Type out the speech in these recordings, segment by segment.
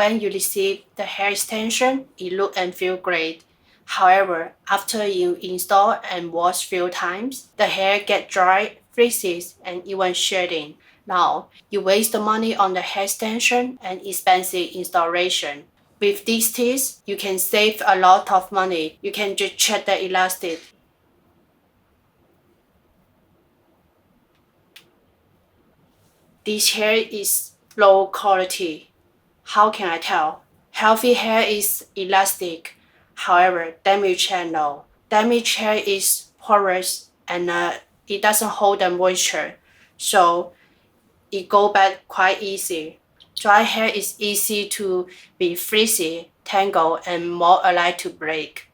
when you receive the hair extension, it look and feel great. However, after you install and wash few times, the hair get dry, frizzy, and even shedding. Now, you waste the money on the hair extension and expensive installation. With these tips, you can save a lot of money. You can just check the elastic. This hair is low quality. How can I tell? Healthy hair is elastic. However, damaged hair no. Damaged hair is porous and it doesn't hold the moisture. So it go back quite easy. Dry hair is easy to be frizzy, tangled, and more likely to break.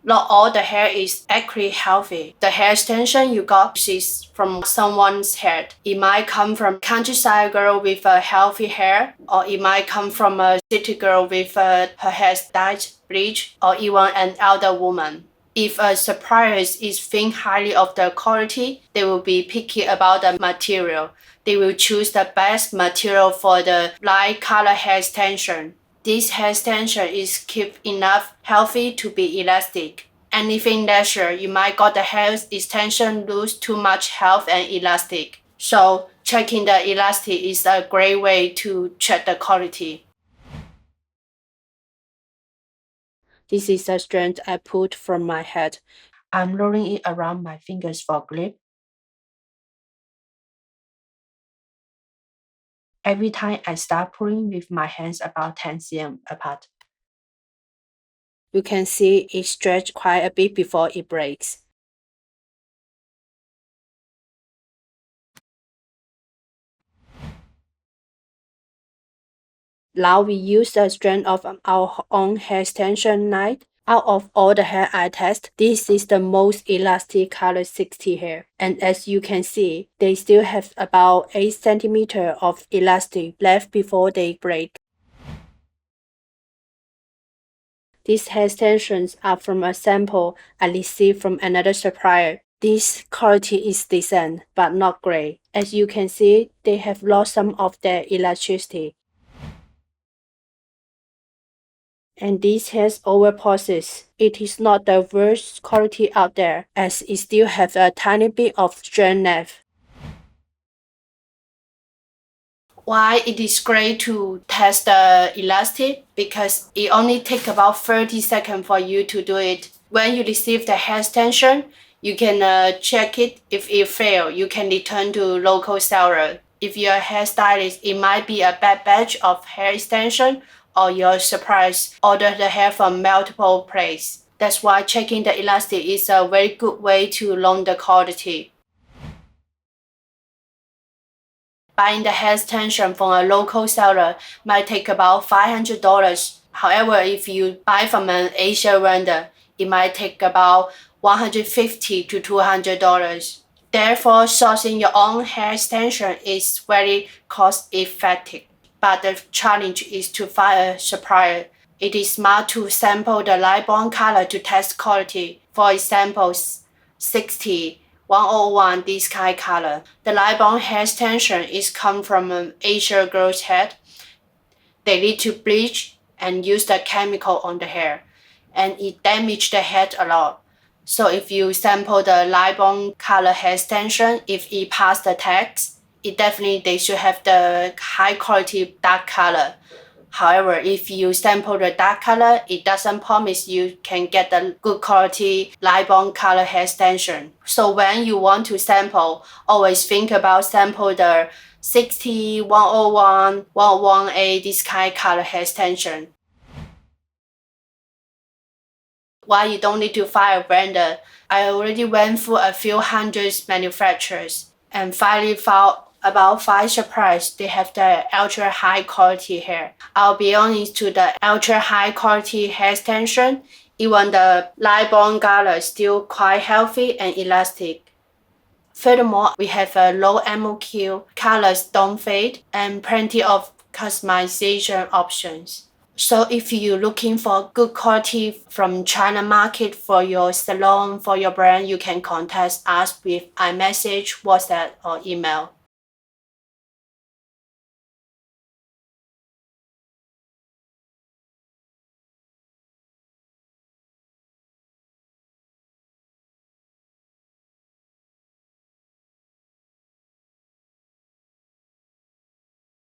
Not all the hair is actually healthy. The hair extension you got is from someone's head. It might come from countryside girl with a healthy hair, or it might come from a city girl with her hair dyed, bleached, or even an elder woman. If a supplier is think highly of the quality, they will be picky about the material. They will choose the best material for the light color hair extension. This hair extension is keep enough healthy to be elastic. Anything lesser, you might got the hair extension lose too much health and elastic. So checking the elastic is a great way to check the quality. This is the strand I pulled from my head. I'm rolling it around my fingers for grip. Every time I start pulling with my hands about 10 cm apart. You can see it stretch quite a bit before it breaks. Now we use the strand of our own hair extension knife. Out of all the hair I test, this is the most elastic color 60 hair. And as you can see, they still have about 8 cm of elastic left before they break. These hair extensions are from a sample I received from another supplier. This quality is decent, but not great. As you can see, they have lost some of their elasticity. And this has overprocessed. It is not the worst quality out there, as it still has a tiny bit of strand left. Why it is great to test the elastic? Because it only takes about 30 seconds for you to do it. When you receive the hair extension, you can check it. If it fails, you can return to local seller. If you're a hairstylist, it might be a bad batch of hair extension, or your surprise order the hair from multiple places. That's why checking the elastic is a very good way to learn the quality. Buying the hair extension from a local seller might take about $500. However, if you buy from an Asian vendor, it might take about $150 to $200. Therefore, sourcing your own hair extension is very cost-effective. But the challenge is to find a supplier. It is smart to sample the light brown color to test quality. For example, 60, 101, this kind of color. The light brown hair extension is come from an Asian girl's head. They need to bleach and use the chemical on the hair, and it damaged the head a lot. So if you sample the light brown color hair extension, if it pass the test, they should have the high quality dark color. However, if you sample the dark color, it doesn't promise you can get the good quality light brown color hair extension. So when you want to sample, always think about sample the 60, 101, 118, this kind of color hair extension. Why you don't need to find a vendor? I already went through a few hundred manufacturers and finally found about 5 suppliers. They have the ultra high quality hair. I'll be honest, to the ultra high quality hair extension, even the light brown color is still quite healthy and elastic. Furthermore, we have a low MOQ, colors don't fade, and plenty of customization options. So if you're looking for good quality from China market for your salon, for your brand, you can contact us with iMessage, WhatsApp, or email.